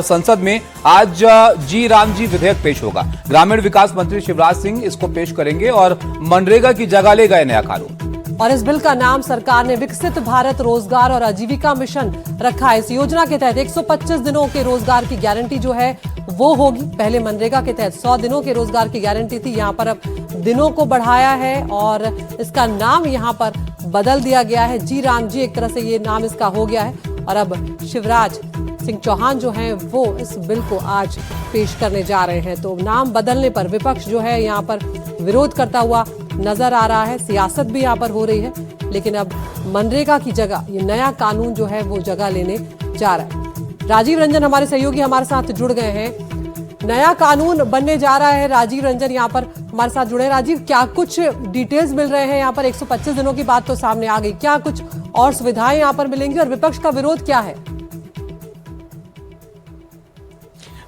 संसद में आज जी राम जी विधेयक पेश होगा। ग्रामीण विकास मंत्री शिवराज सिंह इसको पेश करेंगे और मनरेगा की जगह लेगा यह नया कानून। और इस बिल का नाम सरकार ने विकसित भारत रोजगार और आजीविका मिशन रखा है। इस योजना के तहत 125 दिनों के रोजगार की गारंटी जो है वो होगी। पहले मनरेगा के तहत 100 दिनों के रोजगार की गारंटी थी, यहाँ पर अब दिनों को बढ़ाया है और इसका नाम यहाँ पर बदल दिया गया है। जी राम जी एक तरह से ये नाम इसका हो गया है और अब शिवराज सिंह चौहान जो हैं वो इस बिल को आज पेश करने जा रहे हैं। तो नाम बदलने पर विपक्ष जो है यहाँ पर विरोध करता हुआ नजर आ रहा है। सियासत भी यहाँ पर हो रही है, लेकिन अब मनरेगा की जगह ये नया कानून जो है वो जगह लेने जा रहा है। राजीव रंजन हमारे सहयोगी हमारे साथ जुड़ गए हैं। नया कानून बनने जा रहा है, राजीव रंजन यहाँ पर हमारे साथ जुड़े। राजीव, क्या कुछ डिटेल्स मिल रहे हैं? यहाँ पर 125 दिनों की बात तो सामने आ गई, क्या कुछ और सुविधाएं यहाँ पर मिलेंगी और विपक्ष का विरोध क्या है?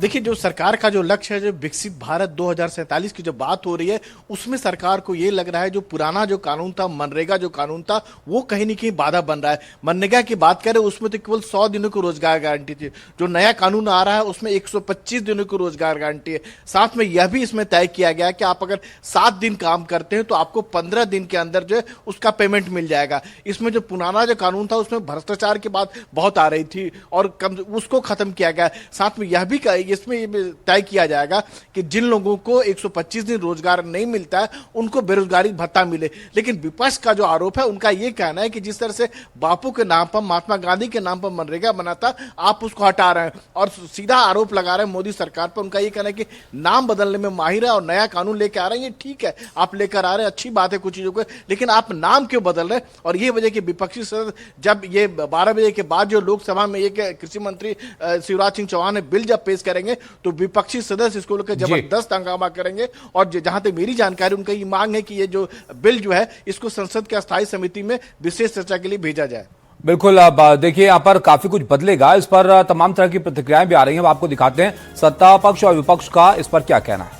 देखिए, जो सरकार का जो लक्ष्य है, जो विकसित भारत 2047 की जो बात हो रही है, उसमें सरकार को ये लग रहा है जो पुराना जो कानून था, मनरेगा जो कानून था, वो कहीं न कहीं बाधा बन रहा है। मनरेगा की बात करें उसमें तो केवल 100 दिनों की रोजगार गारंटी थी। जो नया कानून आ रहा है उसमें 125 दिनों की रोजगार गारंटी है। साथ में यह भी इसमें तय किया गया है कि आप अगर 7 दिन काम करते हैं तो आपको 15 दिन के अंदर जो है उसका पेमेंट मिल जाएगा। इसमें जो पुराना जो कानून था उसमें भ्रष्टाचार की बात बहुत आ रही थी और उसको खत्म किया गया। साथ में यह भी इसमें तय किया जाएगा कि जिन लोगों को 125 दिन रोजगार नहीं मिलता है उनको बेरोजगारी भत्ता मिले। लेकिन विपक्ष का जो आरोप है, उनका यह कहना है कि जिस तरह से बापू के नाम पर, महात्मा गांधी के नाम पर मनरेगा बना था, आप उसको हटा रहे हैं और सीधा आरोप लगा रहे हैं मोदी सरकार पर। उनका यह कहना है कि नाम बदलने में माहिर है और नया कानून लेकर आ रहे हैं। ये ठीक है, आप लेकर आ रहे हैं, अच्छी बात है कुछ चीजों को, लेकिन आप नाम क्यों बदल रहे हैं? और ये वजह कि विपक्षी सदस्य जब ये 12 बजे के बाद जो लोकसभा में एक कृषि मंत्री शिवराज सिंह चौहान ने बिल जब पेश करेंगे तो विपक्षी सदस्य इसको लेकर जबरदस्त हंगामा करेंगे। और जहां तक मेरी जानकारी, उनका ये मांग है कि ये जो बिल जो है इसको संसद के अस्थायी समिति में विशेष चर्चा के लिए भेजा जाए। बिल्कुल, अब देखिए यहाँ पर काफी कुछ बदलेगा, इस पर तमाम तरह की प्रतिक्रियाएं भी आ रही हैं। अब आपको दिखाते हैं सत्ता पक्ष और विपक्ष का इस पर क्या कहना है।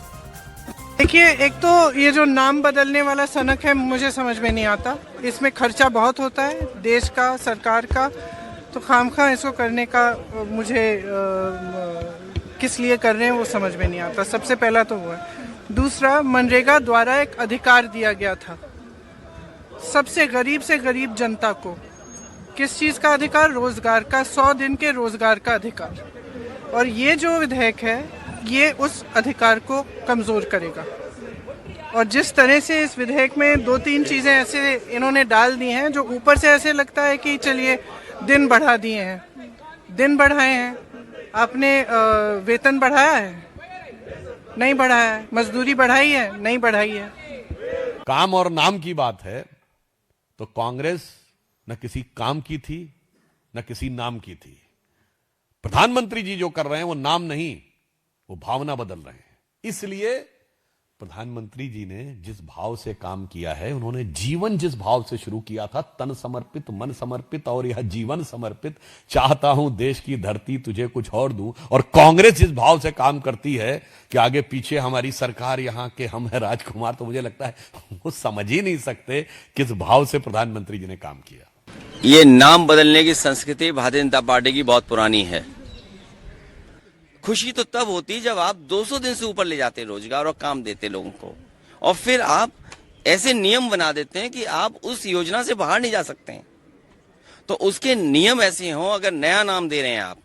देखिए, एक तो ये जो नाम बदलने वाला सनक है मुझे समझ में नहीं आता। इसमें खर्चा बहुत होता है देश का, सरकार का, तो खामखा इसको करने का मुझे किस लिए कर रहे हैं वो समझ में नहीं आता। सबसे पहला तो वो है। दूसरा, मनरेगा द्वारा एक अधिकार दिया गया था सबसे गरीब जनता को। किस चीज़ का अधिकार? रोजगार का, 100 दिन के रोजगार का अधिकार। और ये जो विधेयक है ये उस अधिकार को कमज़ोर करेगा। और जिस तरह से इस विधेयक में 2-3 चीज़ें ऐसे इन्होंने डाल दी हैं जो ऊपर से ऐसे लगता है कि चलिए दिन बढ़ा दिए हैं, दिन बढ़ाए हैं। आपने वेतन बढ़ाया है? नहीं बढ़ाया है। मजदूरी बढ़ाई है? नहीं बढ़ाई है। काम और नाम की बात है तो कांग्रेस न किसी काम की थी न किसी नाम की थी। प्रधानमंत्री जी जो कर रहे हैं वो नाम नहीं, वो भावना बदल रहे हैं। इसलिए प्रधानमंत्री जी ने जिस भाव से काम किया है, उन्होंने जीवन जिस भाव से शुरू किया था, तन समर्पित, मन समर्पित और यह जीवन समर्पित, चाहता हूं देश की धरती तुझे कुछ और दूं। और कांग्रेस जिस भाव से काम करती है कि आगे पीछे हमारी सरकार, यहां के हम है राजकुमार, तो मुझे लगता है वो समझ ही नहीं सकते किस भाव से प्रधानमंत्री जी ने काम किया। ये नाम बदलने की संस्कृति भारतीय जनता पार्टी की बहुत पुरानी है। खुशी तो तब होती जब आप 200 दिन से ऊपर ले जाते रोजगार और काम देते लोगों को, और फिर आप ऐसे नियम बना देते हैं कि आप उस योजना से बाहर नहीं जा सकते हैं। तो उसके नियम ऐसे हों, अगर नया नाम दे रहे हैं आप,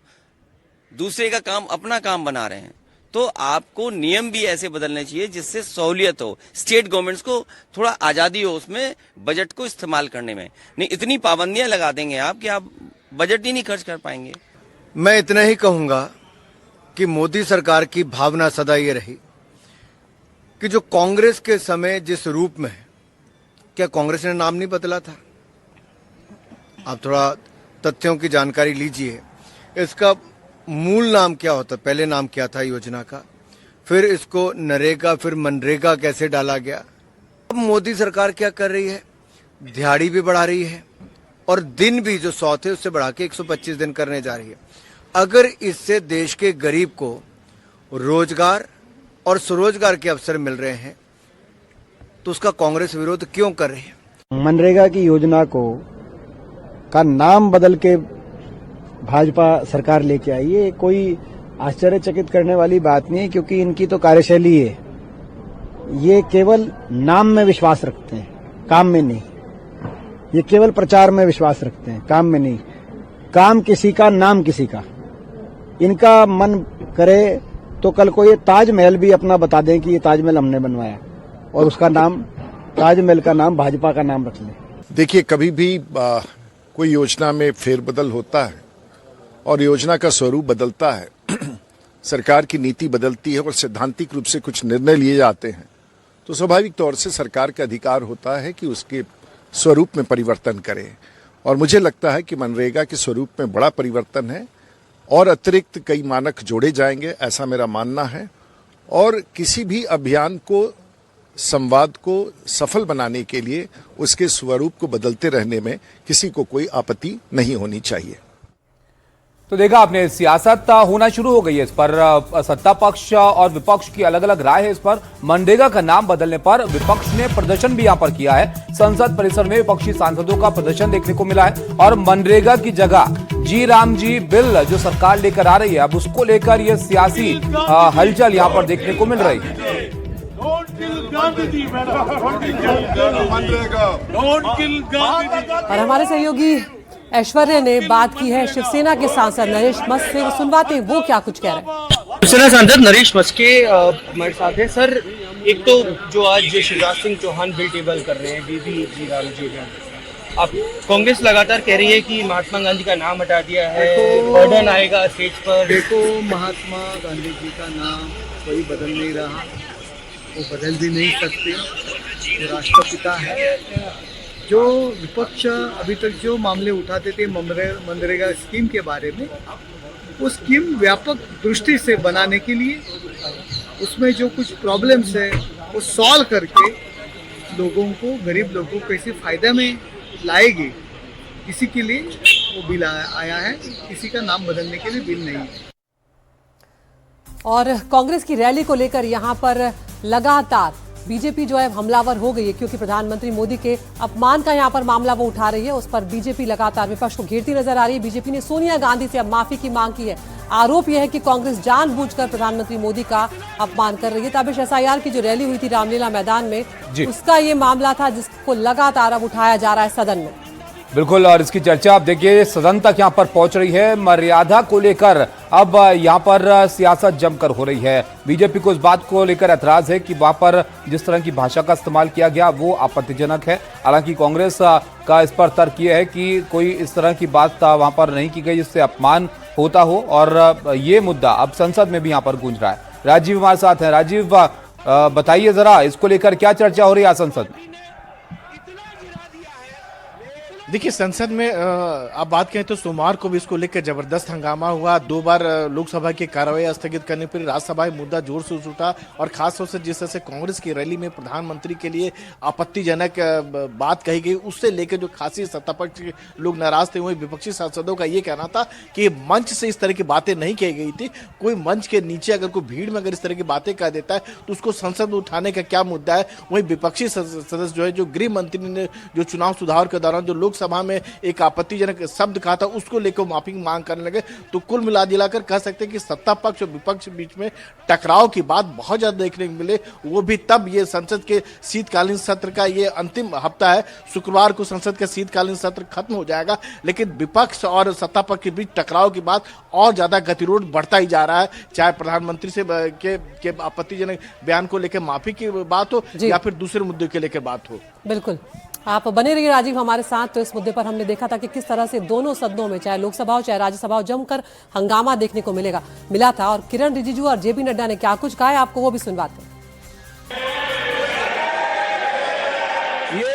दूसरे का काम अपना काम बना रहे हैं, तो आपको नियम भी ऐसे बदलने चाहिए जिससे सहूलियत हो, स्टेट गवर्नमेंट्स को थोड़ा आज़ादी हो उसमें बजट को इस्तेमाल करने में। नहीं, इतनी पाबंदियां लगा देंगे आप कि आप बजट ही नहीं खर्च कर पाएंगे। मैं इतना ही कहूंगा कि मोदी सरकार की भावना सदा ये रही कि जो कांग्रेस के समय जिस रूप में है, क्या कांग्रेस ने नाम नहीं बदला था? आप थोड़ा तथ्यों की जानकारी लीजिए। इसका मूल नाम क्या होता? पहले नाम क्या था योजना का, फिर इसको नरेगा, फिर मनरेगा कैसे डाला गया। अब मोदी सरकार क्या कर रही है? दिहाड़ी भी बढ़ा रही है और दिन भी जो 100 थे उससे बढ़ा के 125 दिन करने जा रही है। अगर इससे देश के गरीब को रोजगार और स्वरोजगार के अवसर मिल रहे हैं तो उसका कांग्रेस विरोध क्यों कर रही है? मनरेगा की योजना का नाम बदल के भाजपा सरकार लेके आई है। कोई आश्चर्यचकित करने वाली बात नहीं, क्योंकि इनकी तो कार्यशैली है। ये केवल नाम में विश्वास रखते हैं, काम में नहीं। ये केवल प्रचार में विश्वास रखते हैं, काम में नहीं। काम किसी का, नाम किसी का। इनका मन करे तो कल को ये ताजमहल भी अपना बता दें कि ये ताजमहल हमने बनवाया, और उसका नाम, ताजमहल का नाम भाजपा का नाम रख लें। देखिए, कभी भी कोई योजना में फेरबदल होता है और योजना का स्वरूप बदलता है, सरकार की नीति बदलती है और सैद्धांतिक रूप से कुछ निर्णय लिए जाते हैं, तो स्वाभाविक तौर से सरकार का अधिकार होता है कि उसके स्वरूप में परिवर्तन करे। और मुझे लगता है कि मनरेगा के स्वरूप में बड़ा परिवर्तन है और अतिरिक्त कई मानक जोड़े जाएंगे, ऐसा मेरा मानना है। और किसी भी अभियान को, संवाद को सफल बनाने के लिए उसके स्वरूप को बदलते रहने में किसी को कोई आपत्ति नहीं होनी चाहिए। तो देखा आपने, सियासत होना शुरू हो गई है इस पर। सत्ता पक्ष और विपक्ष की अलग अलग राय है इस पर। मनरेगा का नाम बदलने पर विपक्ष ने प्रदर्शन भी यहां पर किया है। संसद परिसर में विपक्षी सांसदों का प्रदर्शन देखने को मिला है और मनरेगा की जगह जी राम जी बिल जो सरकार लेकर आ रही है, अब उसको लेकर यह सियासी हलचल यहां पर देखने को मिल रही है। और हमारे सहयोगी ऐश्वर्य ने बात की है शिवसेना के सांसद नरेश मस्त से। सुनवाते हैं वो क्या कुछ कह रहे हैं। शिवसेना सांसद नरेश मस्के हमारे साथ है। सर, एक तो जो आज शिवराज सिंह चौहान बिल टेबल कर रहे हैं, जी राम जी बिल, अब कांग्रेस लगातार कह रही है कि महात्मा गांधी का नाम हटा दिया है, बर्डन आएगा स्टेज पर। देखो, महात्मा गांधी जी का नाम कोई बदल नहीं रहा, वो बदल भी नहीं सकते, वो राष्ट्रपिता है। जो विपक्ष अभी तक जो मामले उठाते थे मनरेगा स्कीम के बारे में, वो स्कीम व्यापक दृष्टि से बनाने के लिए उसमें जो कुछ प्रॉब्लम्स है वो सॉल्व करके लोगों को, गरीब लोगों को कैसे फायदे में लाएगी, इसी के लिए वो बिल आया है। किसी का नाम बदलने के लिए बिल नहीं है। और कांग्रेस की रैली को लेकर यहां पर लगातार बीजेपी जो है हमलावर हो गई है, क्योंकि प्रधानमंत्री मोदी के अपमान का यहां पर मामला वो उठा रही है। उस पर बीजेपी लगातार विपक्ष को घेरती नजर आ रही है। बीजेपी ने सोनिया गांधी से अब माफी की मांग की है। आरोप यह है कि कांग्रेस जानबूझकर प्रधानमंत्री मोदी का अपमान कर रही है। ताबिश एसआईआर की जो रैली हुई थी रामलीला मैदान में, उसका ये मामला था जिसको लगातार अब उठाया जा रहा है सदन में। बिल्कुल, और इसकी चर्चा आप देखिए सदन तक यहां पर पहुंच रही है। मर्यादा को लेकर अब यहां पर सियासत जमकर हो रही है। बीजेपी को इस बात को लेकर ऐतराज है कि वहां पर जिस तरह की भाषा का इस्तेमाल किया गया वो आपत्तिजनक है। हालांकि कांग्रेस का इस पर तर्क यह है कि कोई इस तरह की बात वहां पर नहीं की गई जिससे अपमान होता हो, और ये मुद्दा अब संसद में भी यहां पर गूंज रहा है। राजीव हमारे साथ हैं। राजीव, बताइए जरा, इसको लेकर क्या चर्चा हो रही है संसद में? देखिए, संसद में आप बात कहें तो सोमवार को भी इसको लेकर जबरदस्त हंगामा हुआ। 2 बार लोकसभा की कार्रवाई स्थगित करने पर राज्यसभा में मुद्दा जोर से उठा, और खासतौर से जिस तरह से कांग्रेस की रैली में प्रधानमंत्री के लिए आपत्तिजनक बात कही गई, उससे लेकर जो खासी सत्तापक्ष के लोग नाराज थे, वही विपक्षी सांसदों का ये कहना था कि मंच से इस तरह की बातें नहीं कही गई थी। कोई मंच के नीचे अगर कोई भीड़ में अगर इस तरह की बातें कह देता है तो उसको संसद में उठाने का क्या मुद्दा है। वही विपक्षी सदस्य जो है, जो गृह मंत्री ने जो चुनाव सुधार के दौरान जो सभा में एक आपत्तिजनक शब्द कहा था, उसको लेकर माफी की मांग करने लगे। तो कुल मिला दिलाकर कह सकते हैं कि सत्ता पक्ष और विपक्ष के बीच में टकराव की बात बहुत ज्यादा देखने को मिले। वो भी तब ये संसद के शीतकालीन सत्र का ये अंतिम हफ्ता है। शुक्रवार को संसद का शीतकालीन सत्र खत्म हो जाएगा, लेकिन विपक्ष और सत्ता पक्ष के बीच टकराव की बात और ज्यादा गतिरोध बढ़ता ही जा रहा है। चाहे प्रधानमंत्री से के आपत्तिजनक बयान को लेकर माफी की बात हो या फिर दूसरे मुद्दे के लेकर बात हो। बिल्कुल, आप बने रहिए राजीव हमारे साथ। तो इस मुद्दे पर हमने देखा था कि किस तरह से दोनों सदनों में, चाहे लोकसभा हो चाहे राज्यसभा हो, जमकर हंगामा देखने को मिला था। और किरण रिजिजू और जेपी नड्डा ने क्या कुछ कहा है, आपको वो भी सुनवाते हैं। ये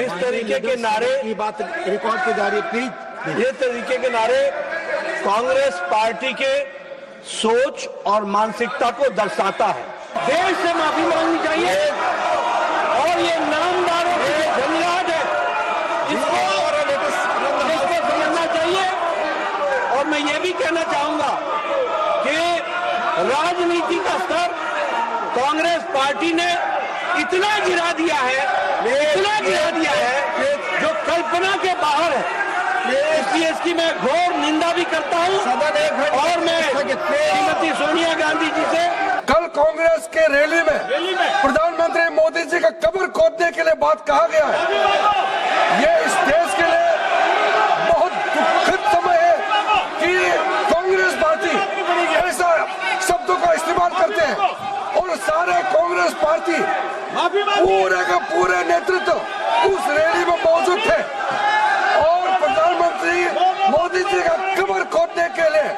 इस तरीके के नारे, ये बात रिकॉर्ड की जा रही है प्लीज, ये तरीके के नारे कांग्रेस पार्टी के सोच और मानसिकता को दर्शाता है। देश से माफी मांगनी चाहिए, और ये नामदारों के धन्यवाद है, इसको समझना चाहिए। और मैं ये भी कहना चाहूंगा कि राजनीति का स्तर कांग्रेस पार्टी ने इतना गिरा दिया है, जो कल्पना के बाहर है। इसकी मैं घोर निंदा भी करता हूं और मैं श्रीमती सोनिया गांधी जी से कल कांग्रेस के रैली में प्रधानमंत्री मोदी जी का कब्र खोदने के लिए बात कहा गया है। ये इस देश के लिए बहुत दुखद समय है कि कांग्रेस पार्टी ऐसा शब्दों का इस्तेमाल करते हैं और सारे कांग्रेस पार्टी पूरे का पूरे नेतृत्व उस रैली में मौजूद थे और प्रधानमंत्री मोदी जी का कब्र खोदने के लिए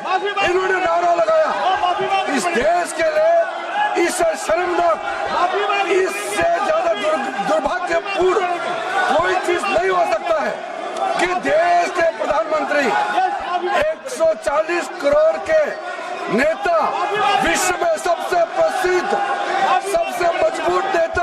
इन्होंने नारा लगाया। इस देश के लिए इससे शर्मनाक, इससे ज्यादा दुर्भाग्यपूर्ण कोई चीज नहीं हो सकता है कि देश के प्रधानमंत्री 140 करोड़ के नेता, विश्व में सबसे प्रसिद्ध, सबसे मजबूत नेता